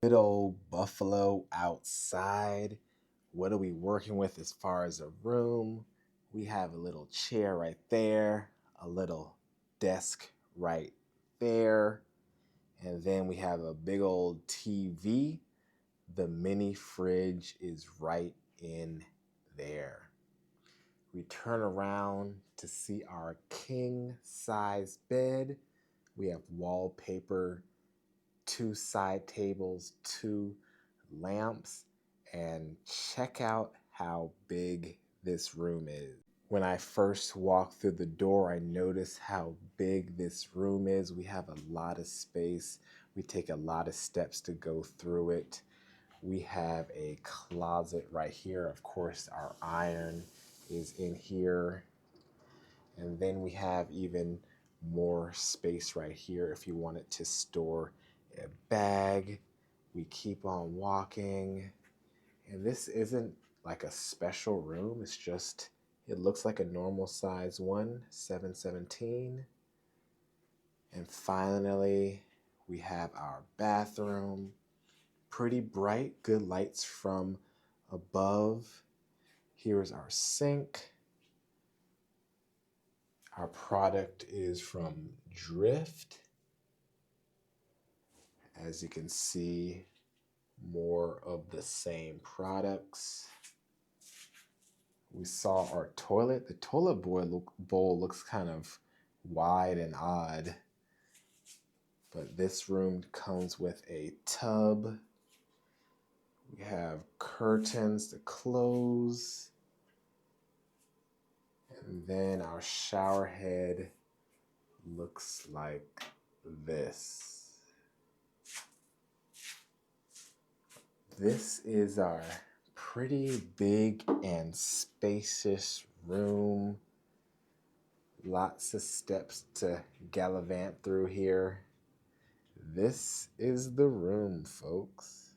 Good old Buffalo outside. What are we working with as far as a room? We have a little chair right there, a little desk right there, and then we have a big old TV. The mini fridge is right in there. We turn around to see our king size bed. We have wallpaper, two side tables, two lamps, and check out how big this room is. When I first walked through the door, I noticed how big this room is. We have a lot of space. We take a lot of steps to go through it. We have a closet right here. Of course, our iron is in here. And then we have even more space right here if you wanted to store a bag. We keep on walking. And this isn't like a special room. It's just, it looks like a normal size one, 717. And finally, we have our bathroom. Pretty bright, good lights from above. Here's our sink. Our product is from Drift. As you can see, more of the same products. We saw our toilet. The toilet bowl looks kind of wide and odd, but this room comes with a tub. We have curtains to close. And then our shower head looks like this. This is our pretty big and spacious room. Lots of steps to gallivant through here. This is the room, folks.